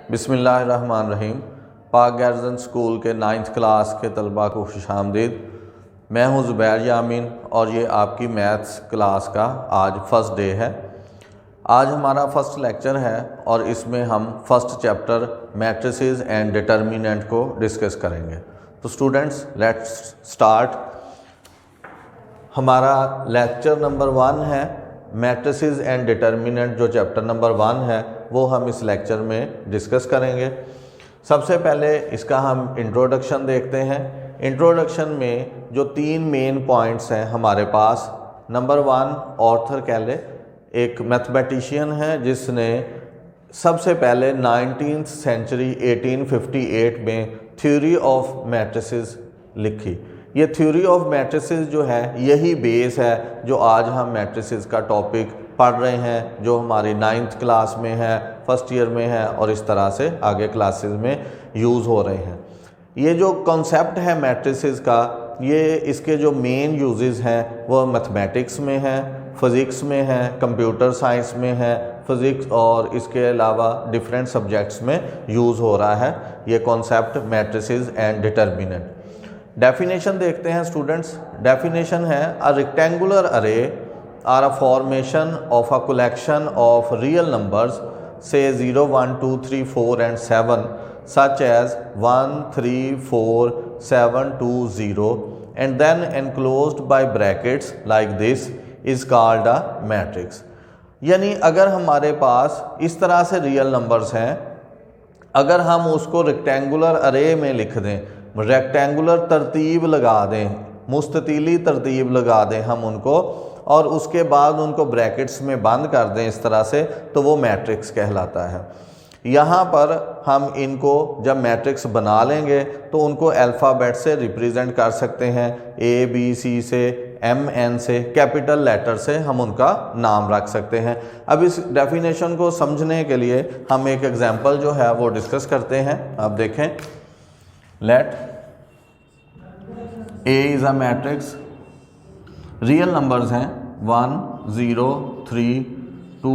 बिस्मिल्लाहिर्रहमानिर्रहीम। पाक guardian school के 9th क्लास के तलबा को खुशामदीद। मैं हूं ज़ुबैर यामीन और ये आपकी मैथ्स क्लास का आज फ़र्स्ट डे है। आज हमारा फ़र्स्ट लेक्चर है और इसमें हम first chapter matrices and determinant को डिस्कस करेंगे। तो स्टूडेंट्स लेट्स स्टार्ट। हमारा लेक्चर नंबर 1 है मैट्रिसेस एंड डिटर्मिनेंट। जो चैप्टर नंबर 1 है वो हम इस लेक्चर में डिस्कस करेंगे। सबसे पहले इसका हम इंट्रोडक्शन देखते हैं। इंट्रोडक्शन में जो 3 मेन पॉइंट्स हैं हमारे पास। नंबर 1, आर्थर कैले एक मैथमेटिशियन है जिसने सबसे पहले 19th सेंचुरी 1858 में थ्योरी ऑफ मैट्रिसेस लिखी। ये थ्योरी ऑफ मैट्रिसेस जो है यही बेस है जो आज हम मैट्रिसेस का टॉपिक पढ़ रहे हैं, जो हमारी 9th क्लास में है, फर्स्ट ईयर में है और इस तरह से आगे क्लासेस में यूज़ हो रहे हैं। ये जो कॉन्सेप्ट है मैट्रिसेस का, ये इसके जो मेन यूजेस हैं वो मैथमेटिक्स में है, फिज़िक्स में है, कंप्यूटर साइंस में है, फिज़िक्स और इसके अलावा डिफरेंट सब्जेक्ट्स में यूज़ हो रहा है ये concept matrices and determinant. Definition देखते हैं स्टूडेंट्स। डेफिनेशन है a rectangular array or a formation of a collection of real numbers से 0, 1, 2, 3, 4 and 7 such as 1, 3, 4, 7, 2, 0 and then enclosed by brackets like this is called a matrix। यानी अगर हमारे पास इस तरह से रियल नंबर्स हैं, अगर हम उसको रेक्टेंगुलर अरे में लिख दें, रेक्टेंगुलर तरतीब लगा दें, मुस्ततीली तरतीब लगा दें हम उनको और उसके बाद उनको ब्रैकेट्स में बंद कर दें इस तरह से, तो वो मैट्रिक्स कहलाता है। यहाँ पर हम इनको जब मैट्रिक्स बना लेंगे तो उनको अल्फ़ाबेट से रिप्रेजेंट कर सकते हैं, ABC से, MN से, कैपिटल लेटर से हम उनका नाम रख सकते हैं। अब इस डेफिनेशन को समझने के लिए हम एक एग्जांपल जो है वो डिस्कस करते हैं। आप देखें, let A is a matrix. Real numbers हैं 1, 0, 3, 2,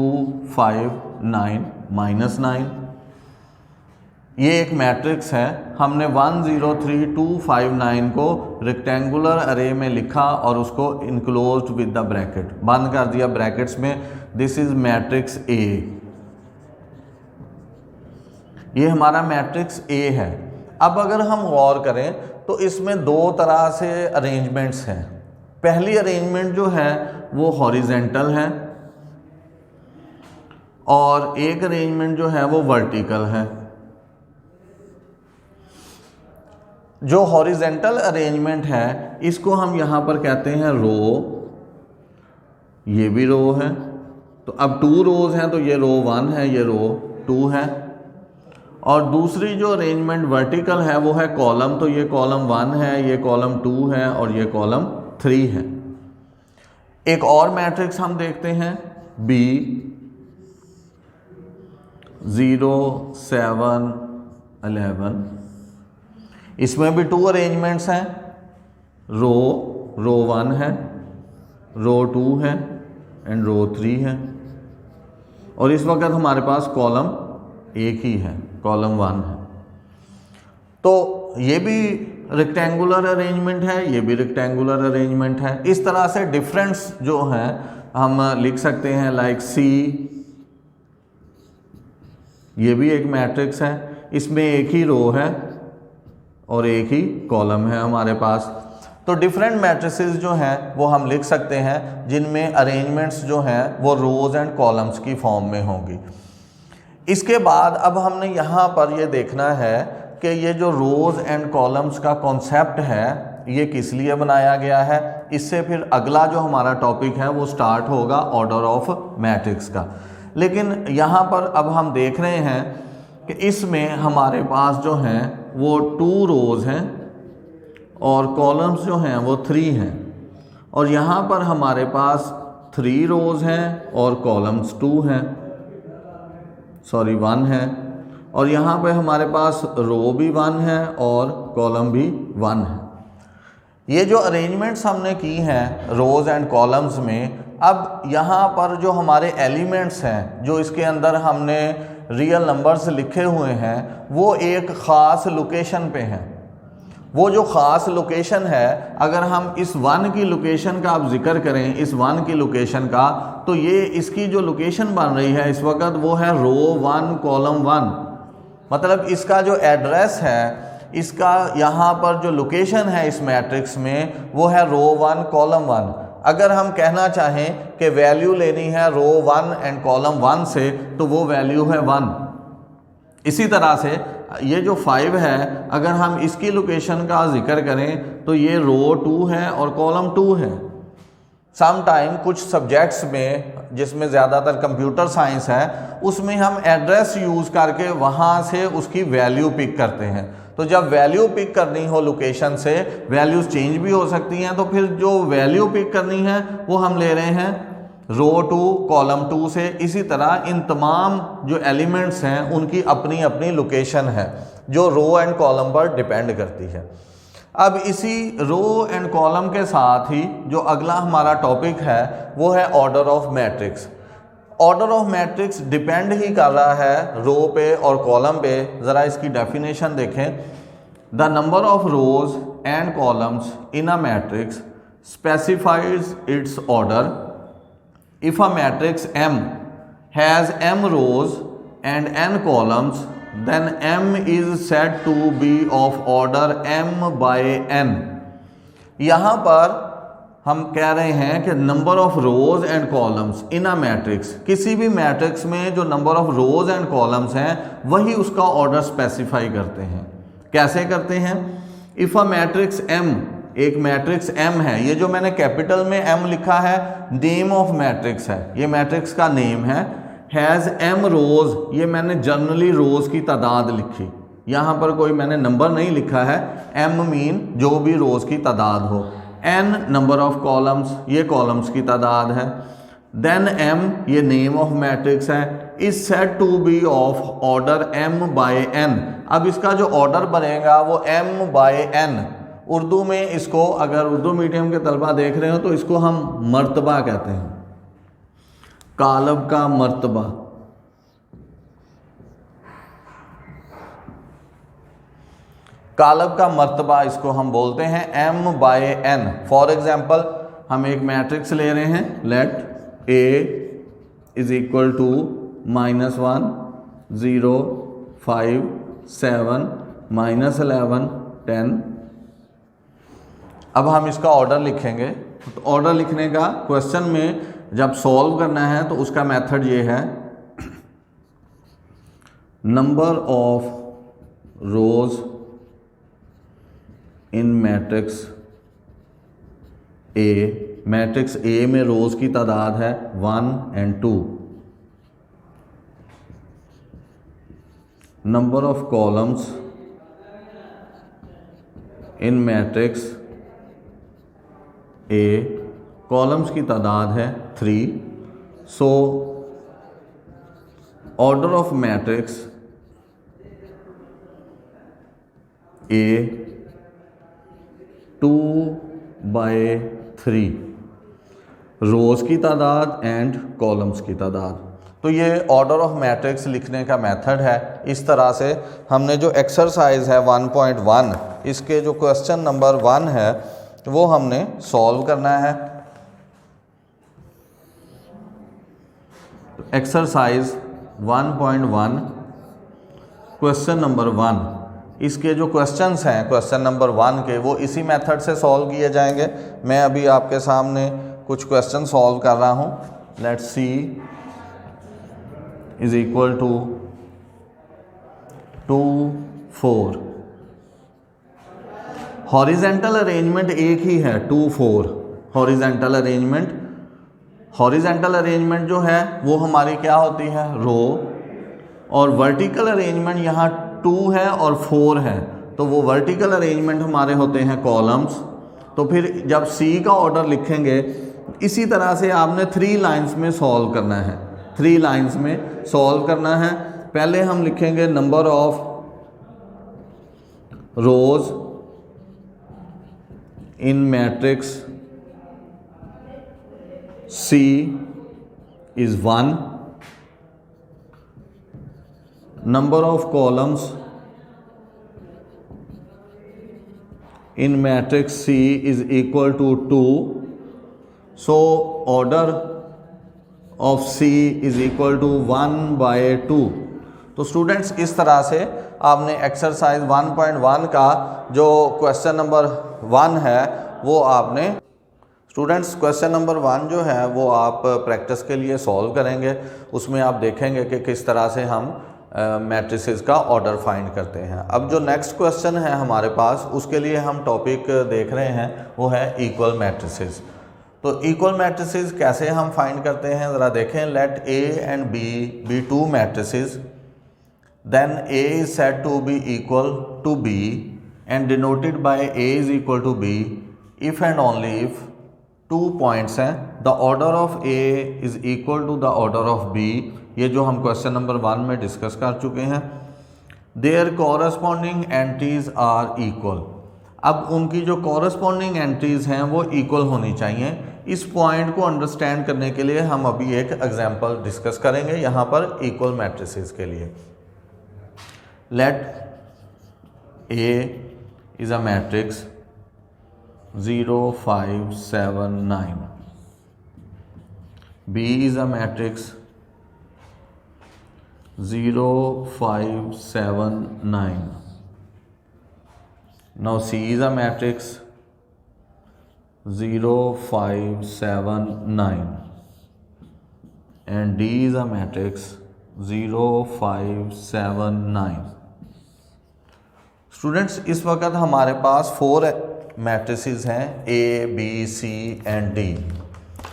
5, 9, -9। ये एक मैट्रिक्स है। हमने 1, 0, 3, 2, 5, 9 को रेक्टेंगुलर अरे में लिखा और उसको इनक्लोज्ड विद द ब्रैकेट, बंद कर दिया ब्रैकेट्स में। This is matrix A। ये हमारा मैट्रिक्स A है। अब अगर हम गौर करें तो इसमें 2 तरह से अरेंजमेंट्स हैं। पहली अरेंजमेंट जो है वो हॉरिजेंटल है और एक अरेंजमेंट जो है वो वर्टिकल है। जो हॉरिजेंटल अरेंजमेंट है इसको हम यहाँ पर कहते हैं रो। ये भी रो है, तो अब 2 रोज हैं तो ये रो 1 है, ये रो 2 है। और दूसरी जो अरेंजमेंट वर्टिकल है वो है कॉलम, तो ये कॉलम 1 है, ये कॉलम 2 है और ये कॉलम 3 है। एक और मैट्रिक्स हम देखते हैं B 0, 7, 11। इसमें भी 2 अरेंजमेंट्स हैं। रो 1 है, रो 2 है एंड रो 3 है। और इस वक्त हमारे पास कॉलम एक ही है, कॉलम 1 है। तो ये भी रेक्टेंगुलर अरेंजमेंट है, ये भी रेक्टेंगुलर अरेंजमेंट है। इस तरह से डिफरेंस जो हैं हम लिख सकते हैं लाइक C। ये भी एक मैट्रिक्स है, इसमें एक ही रो है और एक ही कॉलम है हमारे पास। तो डिफरेंट मैट्रिसेस जो हैं वो हम लिख सकते हैं जिनमें अरेंजमेंट्स जो हैं वो रोज एंड कॉलम्स की फॉर्म में होंगी। इसके बाद अब हमने यहाँ पर ये देखना है कि ये जो रोज एंड कॉलम्स का कॉन्सेप्ट है ये किस लिए बनाया गया है। इससे फिर अगला जो हमारा टॉपिक है वो स्टार्ट होगा ऑर्डर ऑफ मैट्रिक्स का। लेकिन यहाँ पर अब हम देख रहे हैं कि इसमें हमारे पास जो हैं वो 2 रोज हैं और कॉलम्स जो हैं वो 3 हैं। और यहाँ पर हमारे पास 3 रोज हैं और कॉलम्स 2 हैं, सॉरी 1 है। और यहाँ पे हमारे पास रो भी 1 है और कॉलम भी 1 है। ये जो अरेंजमेंट्स हमने की हैं रोज़ एंड कॉलम्स में, अब यहाँ पर जो हमारे एलिमेंट्स हैं जो इसके अंदर हमने रियल नंबर्स लिखे हुए हैं वो एक ख़ास लोकेशन पे हैं। वो जो ख़ास लोकेशन है, अगर हम इस 1 की लोकेशन का आप जिक्र करें, इस 1 की लोकेशन का, तो ये इसकी जो लोकेशन बन रही है इस वक्त वो है रो 1 कॉलम 1। मतलब इसका जो एड्रेस है, इसका यहाँ पर जो लोकेशन है इस मैट्रिक्स में वो है रो 1 कॉलम 1। अगर हम कहना चाहें कि वैल्यू लेनी है रो 1 एंड कॉलम 1 से, तो वो वैल्यू है 1। इसी तरह से ये जो 5 है, अगर हम इसकी लोकेशन का जिक्र करें तो ये रो 2 है और कॉलम 2 है। सम टाइम कुछ सब्जेक्ट्स में, जिसमें ज़्यादातर कंप्यूटर साइंस है, उसमें हम एड्रेस यूज़ करके वहाँ से उसकी वैल्यू पिक करते हैं। तो जब वैल्यू पिक करनी हो लोकेशन से, वैल्यूज़ चेंज भी हो सकती हैं, तो फिर जो वैल्यू पिक करनी है वो हम ले रहे हैं रो 2 कॉलम 2 से। इसी तरह इन तमाम जो एलिमेंट्स हैं उनकी अपनी अपनी लोकेशन है जो रो एंड कॉलम पर डिपेंड करती है। अब इसी रो एंड कॉलम के साथ ही जो अगला हमारा टॉपिक है वो है order of matrix. Order of matrix depend ही कर रहा है रो पे और कॉलम पे। ज़रा इसकी डेफिनेशन देखें। The number of rose and columns in a matrix specifies it's order. If a matrix M has m rows and n columns, then M is said to be of order m by n। यहाँ पर हम कह रहे हैं कि number of rose and columns in a matrix, किसी भी matrix में जो number of rose and columns हैं वही उसका ऑर्डर स्पेसिफाई करते हैं। कैसे करते हैं? इफ़ अ मैट्रिक्स M, एक मैट्रिक्स M है, ये जो मैंने कैपिटल में M लिखा है नेम ऑफ मैट्रिक्स है, ये मैट्रिक्स का नेम है। हैज़ m रोज, ये मैंने जनरली रोज की तादाद लिखी, यहाँ पर कोई मैंने नंबर नहीं लिखा है। m मीन जो भी रोज की तादाद हो। n नंबर ऑफ कॉलम्स, ये कॉलम्स की तादाद है। देन m ये नेम ऑफ मैट्रिक्स है। Is said to be of order m bye n। अब इसका जो ऑर्डर बनेगा वो m बाय n। उर्दू में इसको, अगर उर्दू मीडियम के तलबा देख रहे हो तो इसको हम मर्तबा कहते हैं, कालब का मर्तबा। कालब का मर्तबा इसको हम बोलते हैं m bye n। For example हम एक मैट्रिक्स ले रहे हैं, let A is equal to -1 0 5 7 -11 10। अब हम इसका ऑर्डर लिखेंगे। तो ऑर्डर लिखने का क्वेश्चन में जब सॉल्व करना है तो उसका मेथड ये है, number of rows in matrix A, matrix A में रोज की तादाद है 1 and 2। Number of columns in matrix A, columns की तादाद है 3। So order of matrix A 2 by 3, rows की तादाद एंड कॉलम्स की तादाद। तो ये ऑर्डर ऑफ मैट्रिक्स लिखने का मेथड है। इस तरह से हमने जो एक्सरसाइज है 1.1, इसके जो क्वेश्चन नंबर 1 है वो हमने सॉल्व करना है। एक्सरसाइज 1.1 क्वेश्चन नंबर 1, इसके जो क्वेश्चंस हैं क्वेश्चन नंबर 1 के, वो इसी मेथड से सॉल्व किए जाएंगे। मैं अभी आपके सामने कुछ क्वेश्चन सॉल्व कर रहा हूँ। Let's C is equal to 2 4। Horizontal arrangement एक ही है 2 4। हॉरिजेंटल अरेंजमेंट जो है वो हमारी क्या होती है, रो। और वर्टिकल अरेंजमेंट यहाँ 2 है और 4 है, तो वो वर्टिकल अरेंजमेंट हमारे होते हैं कॉलम्स। तो फिर जब C का ऑर्डर लिखेंगे इसी तरह से आपने 3 लाइंस में सॉल्व करना है। 3 लाइंस में सॉल्व करना है। पहले हम लिखेंगे number of rows in matrix C is 1। number of columns in matrix C is equal to 2, so order of C is equal to 1/2। तो स्टूडेंट्स इस तरह से आपने एक्सरसाइज 1.1 का जो क्वेश्चन नंबर 1 है वो आपने स्टूडेंट्स क्वेश्चन नंबर 1 जो है वो आप प्रैक्टिस के लिए सॉल्व करेंगे। उसमें आप देखेंगे कि किस तरह से हम मैट्रिसेस का ऑर्डर फाइंड करते हैं। अब जो नेक्स्ट क्वेश्चन है हमारे पास उसके लिए हम टॉपिक देख रहे हैं वो है इक्वल मैट्रिसेस। तो इक्वल मैट्रिसेस कैसे हम फाइंड करते हैं ज़रा देखें। Let A and B be two matrices, then A is said to be equal to B and denoted by A is equal to B if and only if 2 points हैं the order of A is equal to the order of B. ये जो हम question number 1 में discuss कर चुके हैं। Their corresponding entries are equal. अब उनकी जो कॉरस्पॉन्डिंग एंट्रीज हैं वो इक्वल होनी चाहिए। इस पॉइंट को अंडरस्टैंड करने के लिए हम अभी एक एग्जांपल डिस्कस करेंगे यहाँ पर इक्वल मैट्रिसेस के लिए। Let A is a matrix 0 5 7 9, B is a matrix 0 5 7 9, now C is a matrix 0 5 7 9 and D is a matrix 0 5 7 9। Students इस वक्त हमारे पास 4 मैट्रिसेस हैं A, B, C and D।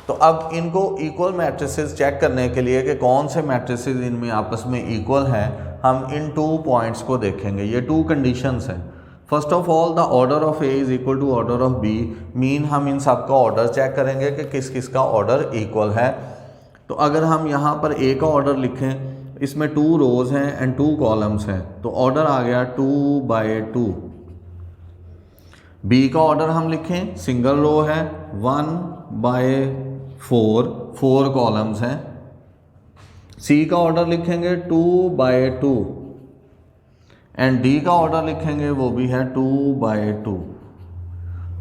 तो अब इनको इक्वल मैट्रिसेस चेक करने के लिए कि कौन से मैट्रिसेस इनमें आपस में इक्वल हैं, हम इन 2 पॉइंट्स को देखेंगे। ये 2 कंडीशंस हैं। First of all the order of A is equal to order of B, mean हम इन सब का ऑर्डर चेक करेंगे कि किस किस का ऑर्डर इक्वल है। तो अगर हम यहाँ पर ए का ऑर्डर लिखें, इसमें 2 रोज़ हैं एंड 2 कॉलम्स हैं, तो ऑर्डर आ गया 2/2। बी का ऑर्डर हम लिखें, सिंगल रो है 1/4, 4 कॉलम्स हैं। सी का ऑर्डर लिखेंगे 2/2 एंड डी का ऑर्डर लिखेंगे वो भी है 2/2।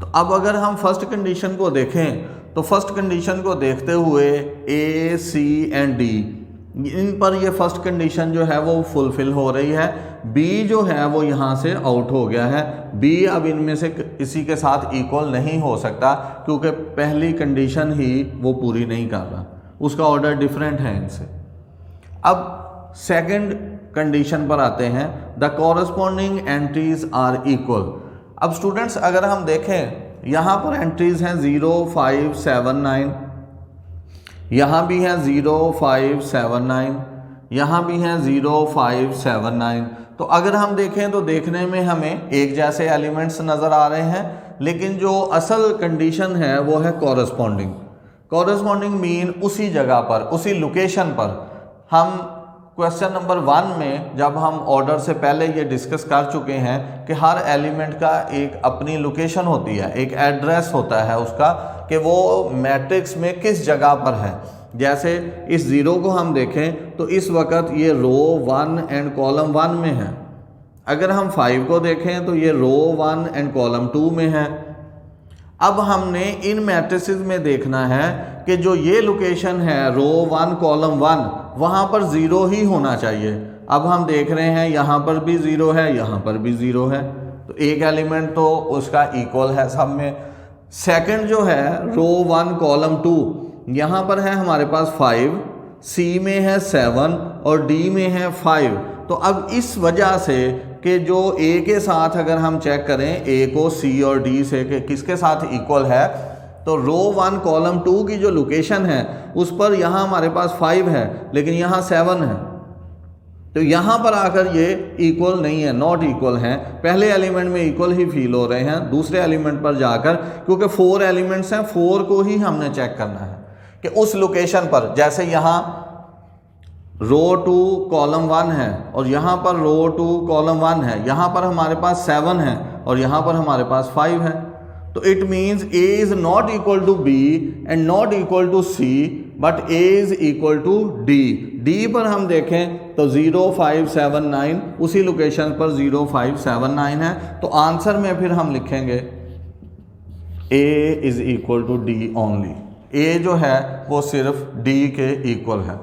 तो अब अगर हम फर्स्ट कंडीशन को देखें तो फर्स्ट कंडीशन को देखते हुए ए, सी एंड डी इन पर ये फर्स्ट कंडीशन जो है वो फुलफिल हो रही है। बी जो है वो यहाँ से आउट हो गया है। बी अब इनमें से किसी के साथ इक्वल नहीं हो सकता क्योंकि पहली कंडीशन ही वो पूरी नहीं कर रहा, उसका ऑर्डर डिफरेंट है इनसे। अब सेकंड कंडीशन पर आते हैं, the corresponding entries are equal. अब स्टूडेंट्स अगर हम देखें यहाँ पर एंट्रीज हैं 0 5 7 9, यहाँ भी है 0 5 7 9, यहाँ भी है 0 5 7 9। तो अगर हम देखें तो देखने में हमें एक जैसे एलिमेंट्स नज़र आ रहे हैं, लेकिन जो असल कंडीशन है वो है कॉरस्पॉन्डिंग। कॉरस्पॉन्डिंग मीन उसी जगह पर, उसी लोकेशन पर। हम क्वेश्चन नंबर 1 में जब हम ऑर्डर से पहले ये डिस्कस कर चुके हैं कि हर एलिमेंट का एक अपनी लोकेशन होती है, एक एड्रेस होता है उसका कि वो मैट्रिक्स में किस जगह पर है। जैसे इस 0 को हम देखें तो इस वक्त ये रो 1 एंड कॉलम 1 में है। अगर हम 5 को देखें तो ये रो 1 एंड कॉलम 2 में है। अब हमने इन मैट्रिसेस में देखना है कि जो ये लोकेशन है रो 1 कॉलम 1 वहाँ पर 0 ही होना चाहिए। अब हम देख रहे हैं यहाँ पर भी 0 है, यहाँ पर भी 0 है, तो एक एलिमेंट तो उसका इक्वल है सब में। सेकंड जो है रो 1 कॉलम 2, यहाँ पर है हमारे पास 5, सी में है 7 और डी में है 5। तो अब इस वजह से कि जो ए के साथ अगर हम चेक करें ए को सी और डी से कि किसके साथ इक्वल है, तो रो 1 कॉलम 2 की जो लोकेशन है उस पर यहाँ हमारे पास 5 है लेकिन यहाँ 7 है। तो यहाँ पर आकर ये इक्वल नहीं है, नॉट इक्वल हैं। पहले एलिमेंट में इक्वल ही फील हो रहे हैं, दूसरे एलिमेंट पर जाकर, क्योंकि 4 एलिमेंट्स हैं, 4 को ही हमने चेक करना है कि उस लोकेशन पर। जैसे यहाँ रो 2 कॉलम 1 है और यहाँ पर रो 2 कॉलम 1 है, यहाँ पर हमारे पास 7 है और यहाँ पर हमारे पास 5 है। तो it means A is not equal to B and not equal to C but A is equal to D। D पर हम देखें तो 0579 उसी लोकेशन पर 0579 है। तो आंसर में फिर हम लिखेंगे A is equal to D only. A जो है वो सिर्फ D के इक्वल है।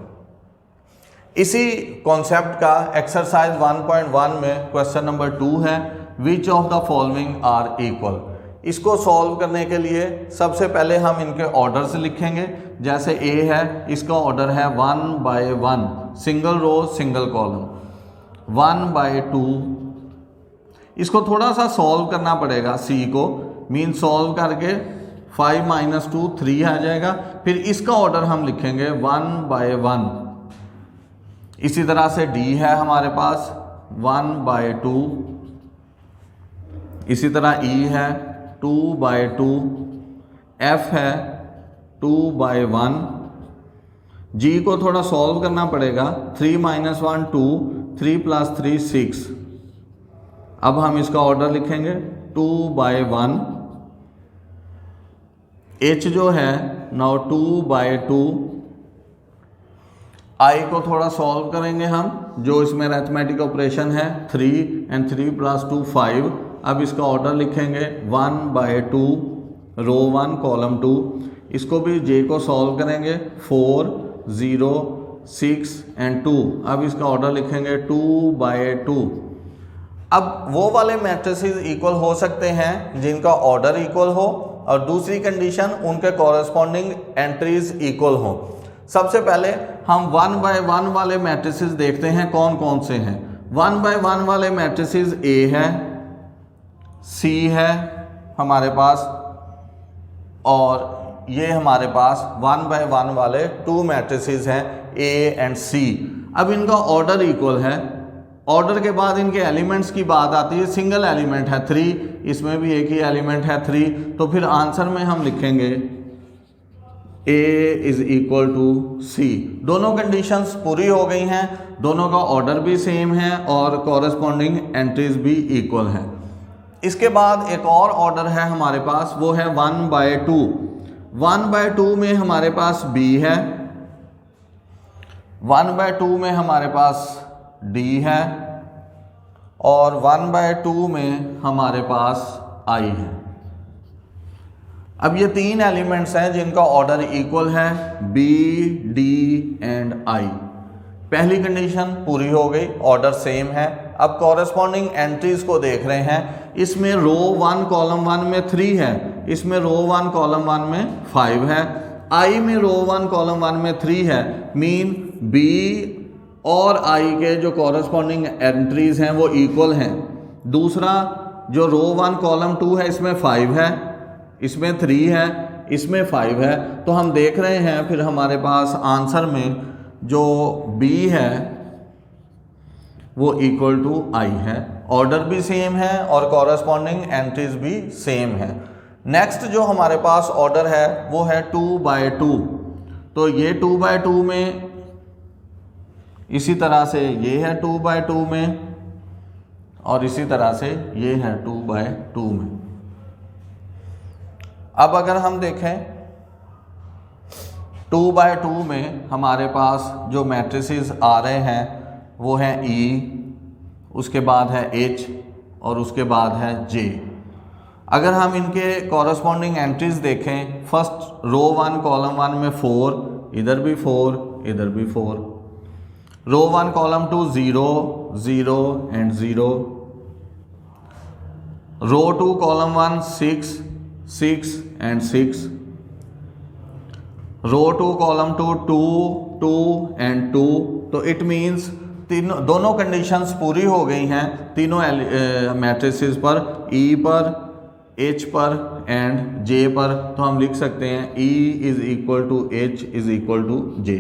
इसी कॉन्सेप्ट का एक्सरसाइज 1.1 में क्वेश्चन नंबर 2 है, which of the following are equal. इसको सॉल्व करने के लिए सबसे पहले हम इनके ऑर्डर्स लिखेंगे। जैसे A है, इसका ऑर्डर है 1/1, सिंगल रो सिंगल कॉलम। 1/2, इसको थोड़ा सा सॉल्व करना पड़ेगा C को, मीन सॉल्व करके 5 - 2 3 आ जाएगा। फिर इसका ऑर्डर हम लिखेंगे 1/1। इसी तरह से D है हमारे पास 1/2, इसी तरह E है 2/2, F है 2/1। G को थोड़ा सॉल्व करना पड़ेगा, 3 - 1 2, 3 + 3 6। अब हम इसका ऑर्डर लिखेंगे 2/1। H जो है नाउ 2/2। I को थोड़ा सॉल्व करेंगे हम, जो इसमें अरिथमेटिक ऑपरेशन है 3 and 3 + 2 5। अब इसका ऑर्डर लिखेंगे 1/2, रो 1 कॉलम 2। इसको भी J को सॉल्व करेंगे 4 0 6 and 2। अब इसका ऑर्डर लिखेंगे 2/2। अब वो वाले मैट्रिसेस इक्वल हो सकते हैं जिनका ऑर्डर इक्वल हो, और दूसरी कंडीशन उनके कॉरेस्पॉन्डिंग एंट्रीज इक्वल हो। सबसे पहले हम 1/1 वाले मैट्रिसेस देखते हैं कौन कौन से हैं। 1/1 वाले मैट्रिसेस A है, C है हमारे पास, और ये हमारे पास 1/1 वाले 2 मैट्रिसेस हैं A and C। अब इनका ऑर्डर इक्वल है। ऑर्डर के बाद इनके एलिमेंट्स की बात आती है, सिंगल एलिमेंट है 3, इसमें भी एक ही एलिमेंट है 3। तो फिर आंसर में हम लिखेंगे A is equal to C। दोनों कंडीशंस पूरी हो गई हैं, दोनों का ऑर्डर भी सेम है और कॉरेस्पॉन्डिंग एंट्रीज भी इक्वल हैं। इसके बाद एक और ऑर्डर है हमारे पास, वो है 1/2। 1/2 में हमारे पास B है, 1/2 में हमारे पास D है, और 1/2 में हमारे पास I है। अब ये 3 एलिमेंट्स हैं जिनका ऑर्डर इक्वल है, B, D एंड I। पहली कंडीशन पूरी हो गई, ऑर्डर सेम है। अब कॉरेस्पॉन्डिंग एंट्रीज को देख रहे हैं। इसमें रो 1 कॉलम 1 में 3 है, इसमें रो 1 कॉलम 1 में 5 है। I में रो 1 कॉलम 1 में 3 है, मीन B और I के जो कॉरेस्पॉन्डिंग एंट्रीज हैं वो इक्वल हैं। दूसरा जो रो 1 कॉलम 2 है, इसमें 5 है, इसमें 3 है, इसमें 5 है। तो हम देख रहे हैं फिर हमारे पास आंसर में जो B है वो इक्वल टू I है। ऑर्डर भी सेम है और कॉरेस्पॉन्डिंग एंट्रीज भी सेम है। नेक्स्ट जो हमारे पास ऑर्डर है वो है 2/2। तो ये 2/2 में, इसी तरह से ये है 2/2 में, और इसी तरह से ये है 2/2 में। अब अगर हम देखें 2/2 में हमारे पास जो मैट्रिसेस आ रहे हैं वो है E, उसके बाद है H और उसके बाद है J। अगर हम इनके कॉरेस्पॉन्डिंग एंट्रीज देखें, फर्स्ट रो 1 कॉलम 1 में 4, इधर भी 4, इधर भी 4। Row 1 column 2 0 0 and 0। Row 2 column 1 6 6 and 6। Row 2 column 2 2 2 and 2। तो इट मीन्स दोनों कंडीशंस पूरी हो गई हैं तीनों मैट्रिसेस पर, E पर, H पर एंड J पर। तो हम लिख सकते हैं E is equal to H is equal to J।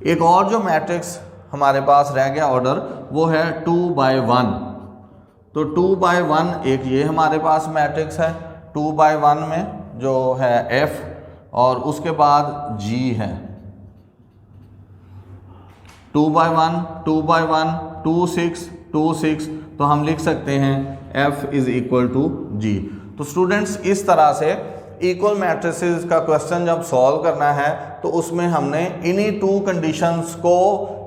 एक और जो मैट्रिक्स हमारे पास रह गया ऑर्डर, वो है 2/1। तो 2/1 एक ये हमारे पास मैट्रिक्स है, 2/1 में जो है F और उसके बाद G है। 2/1 2/1 2 6 2 6। तो हम लिख सकते हैं F is equal to G। तो स्टूडेंट्स इस तरह से इक्वल मैट्रिसेस का क्वेश्चन जब सॉल्व करना है तो उसमें हमने इन्हीं टू कंडीशंस को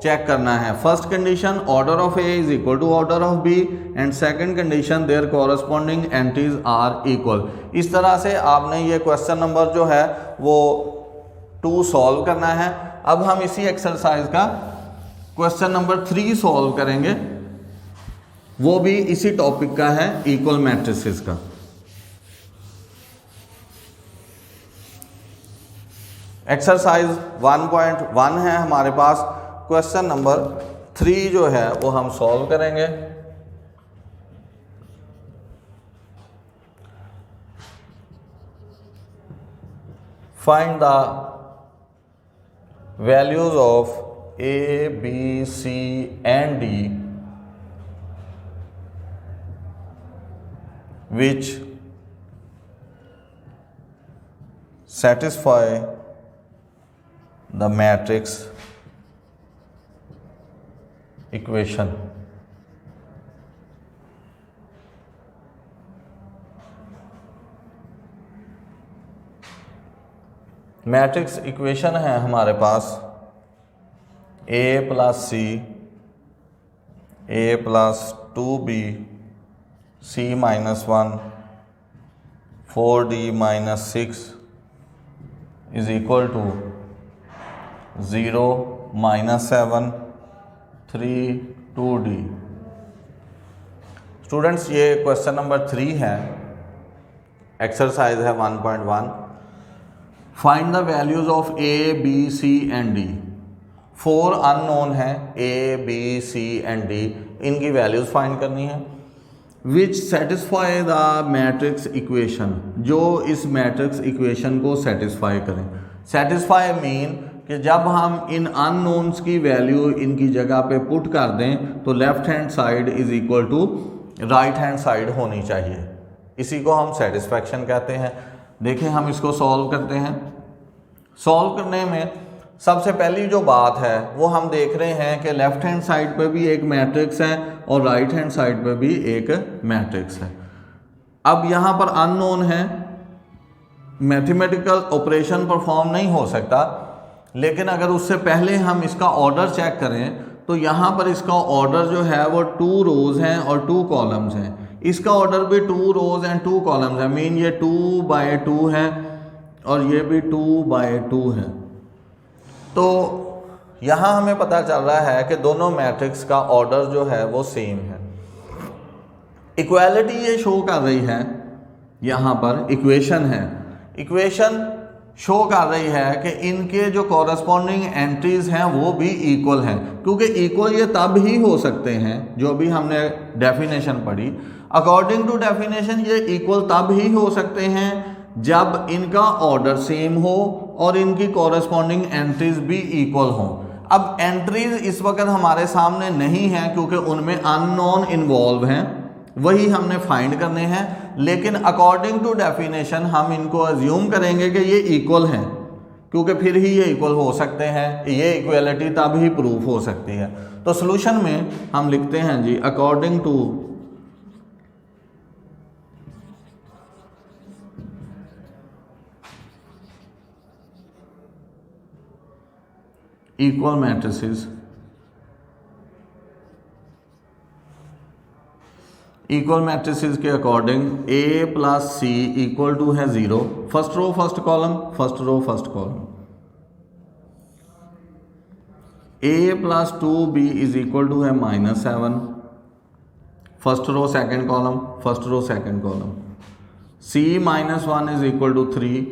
चेक करना है। First condition order of A is equal to order of B and second condition their corresponding entries are equal. इस तरह से आपने ये क्वेश्चन नंबर जो है वो 2 सॉल्व करना है। अब हम इसी एक्सरसाइज का क्वेश्चन नंबर 3 सॉल्व करेंगे, वो भी इसी टॉपिक का है, इक्वल मैट्रिसेस का। एक्सरसाइज 1.1 है हमारे पास। क्वेश्चन नंबर 3 जो है वो हम सॉल्व करेंगे। Find the values of A, B, C and D which satisfy the matrix equation। Matrix equation है हमारे पास a प्लस सी, a plus 2b, c minus 1, 4d minus 6 is equal to 0 minus 7, 3, 2d। Students ये question number 3 है, exercise है 1.1। Find the values of a, b, c and d। 4 unknown है a, b, c and d, इनकी वैल्यूज find करनी है। Which satisfy the matrix equation, जो इस मैट्रिक्स इक्वेशन को सेटिस्फाई करें। सेटिस्फाई मीन कि जब हम इन अननोन्स की वैल्यू इनकी जगह पे पुट कर दें तो left hand side is equal to right hand side होनी चाहिए। इसी को हम सेटिस्फैक्शन कहते हैं। देखिए हम इसको सॉल्व करते हैं। सॉल्व करने में सबसे पहली जो बात है वो हम देख रहे हैं कि लेफ्ट हैंड साइड पे भी एक मैट्रिक्स है और राइट हैंड साइड पे भी एक मैट्रिक्स है। अब यहाँ पर अननोन है, मैथमेटिकल ऑपरेशन परफॉर्म नहीं हो सकता, लेकिन अगर उससे पहले हम इसका ऑर्डर चेक करें तो यहाँ पर इसका ऑर्डर जो है वो 2 रोज हैं और 2 कॉलम्स हैं। इसका ऑर्डर भी 2 रोज एंड 2 कॉलम्स है, मीन ये 2/2 है और ये भी 2/2 है। तो यहाँ हमें पता चल रहा है कि दोनों मैट्रिक्स का ऑर्डर जो है वो सेम है। इक्वालिटी ये शो कर रही है, यहाँ पर इक्वेशन है, इक्वेशन शो कर रही है कि इनके जो कॉरस्पॉन्डिंग एंट्रीज हैं वो भी इक्वल हैं, क्योंकि इक्वल ये तब ही हो सकते हैं, जो भी हमने डेफिनेशन पढ़ी, अकॉर्डिंग टू डेफिनेशन ये इक्वल तब ही हो सकते हैं जब इनका ऑर्डर सेम हो और इनकी कॉरस्पॉन्डिंग एंट्रीज भी इक्वल हों। अब एंट्रीज इस वक्त हमारे सामने नहीं हैं क्योंकि उनमें अननोन इन्वॉल्व हैं, वही हमने फाइंड करने हैं, लेकिन अकॉर्डिंग टू डेफिनेशन हम इनको अज्यूम करेंगे कि ये इक्वल हैं, क्योंकि फिर ही ये इक्वल हो सकते हैं। ये इक्वलिटी तब ही प्रूफ हो सकती है। तो सॉल्यूशन में हम लिखते हैं जी, according to equal matrices, equal matrices के according a plus c equal to है 0, first row first column, first row first column. a plus 2b is equal to है -7, first row second column, first row second column. c minus 1 is equal to 3,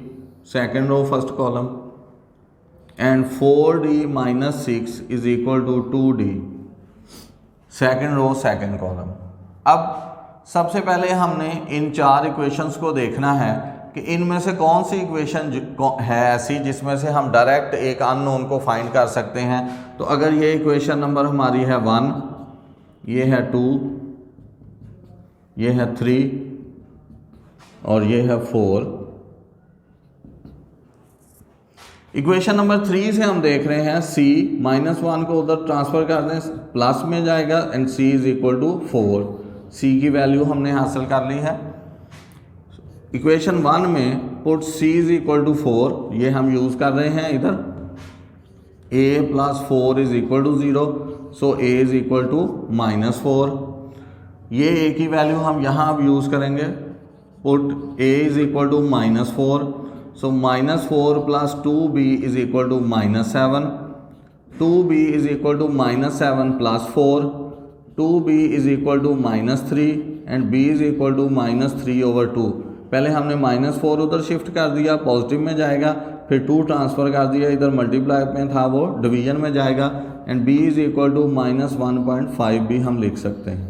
second row first column. And 4d minus 6 is equal to 2d, second row second column. अब सबसे पहले हमने इन 4 equations को देखना है कि इनमें से कौन सी इक्वेशन है ऐसी जिसमें से हम डायरेक्ट एक अननोन को फाइंड कर सकते हैं। तो अगर ये इक्वेशन नंबर हमारी है 1, ये है 2, ये है 3 और ये है 4। इक्वेशन नंबर 3 से हम देख रहे हैं c -1 को उधर ट्रांसफर कर दें, प्लस में जाएगा and c is equal to 4। c की वैल्यू हमने हासिल कर ली है। इक्वेशन 1 में put c is equal to 4, ये हम यूज़ कर रहे हैं इधर a plus 4 is equal to 0, so a is equal to -4। ये a की वैल्यू हम यहाँ अब यूज़ करेंगे, put a is equal to -4, so -4 plus 2b is equal to -7, 2b is equal to -7 plus 4, 2b is equal to -3 and b is equal to -3/2। पहले हमने -4 उधर shift कर दिया, पॉजिटिव में जाएगा, फिर 2 ट्रांसफ़र कर दिया, इधर मल्टीप्लाई में था वो डिवीजन में जाएगा, and b is equal to -1.5 भी हम लिख सकते हैं।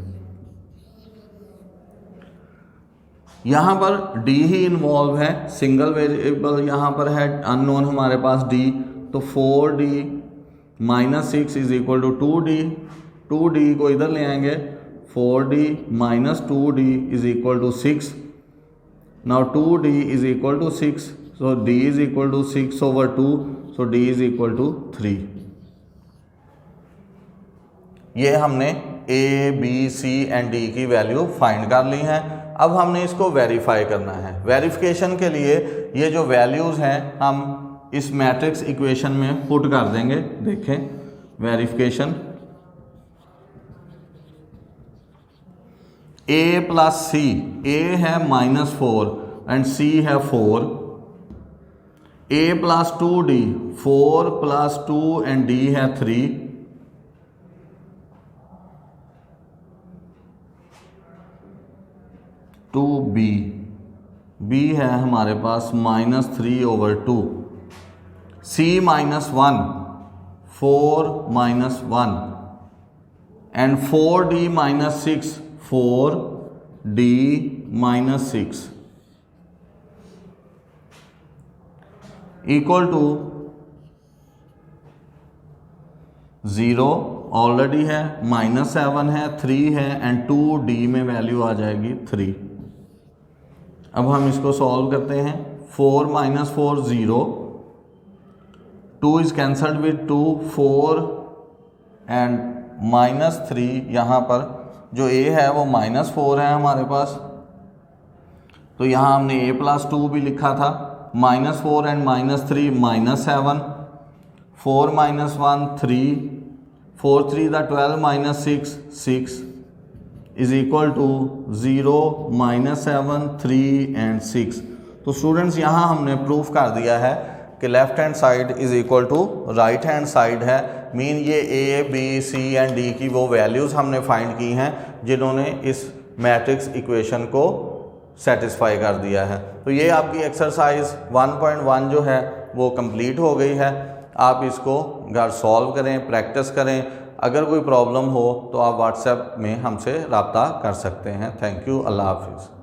यहाँ पर d ही इन्वॉल्व है, सिंगल वेरिएबल यहाँ पर है, अननोन हमारे पास d, तो 4d -6 is equal to 2d, 2d को इधर ले आएंगे, 4d - 2d is equal to 6, now 2d is equal to 6, so d is equal to 6/2, so d is equal to 3। ये हमने a, b, c and d की value find कर ली हैं। अब हमने इसको वेरीफाई करना है। वेरिफिकेशन के लिए ये जो वैल्यूज़ हैं हम इस मैट्रिक्स इक्वेशन में पुट कर देंगे। देखें verification, a plus c, a है -4 एंड c है 4, a plus 2d, 4 plus 2 and d है 3, टू b है हमारे पास -3/2, c -1, 4 -1 and 4d -6, 4d -6 equal to 0 already है, -7 है, 3 है एंड 2d में वैल्यू आ जाएगी 3। अब हम इसको सॉल्व करते हैं। 4 - 4 0, 2 इज कैंसल्ड विद 2, 4 एंड -3, यहाँ पर जो a है वो -4 है हमारे पास, तो यहाँ हमने a प्लस 2 भी लिखा था, -4 and -3 -7, 4 -1 3, 4 3 12 -6 6 is equal to 0 -7 3 and 6। तो स्टूडेंट्स यहाँ हमने प्रूफ कर दिया है कि left hand side is equal to right hand side है। मीन ये a, b, c and d की वो वैल्यूज़ हमने फाइंड की हैं जिन्होंने इस मैट्रिक्स इक्वेशन को सेटिस्फाई कर दिया है। तो ये आपकी एक्सरसाइज 1.1 जो है वो कंप्लीट हो गई है। आप इसको घर सॉल्व करें, प्रैक्टिस करें। अगर कोई प्रॉब्लम हो तो आप व्हाट्सएप में हमसे रब्ता कर सकते हैं। थैंक यू, अल्लाह हाफिज़।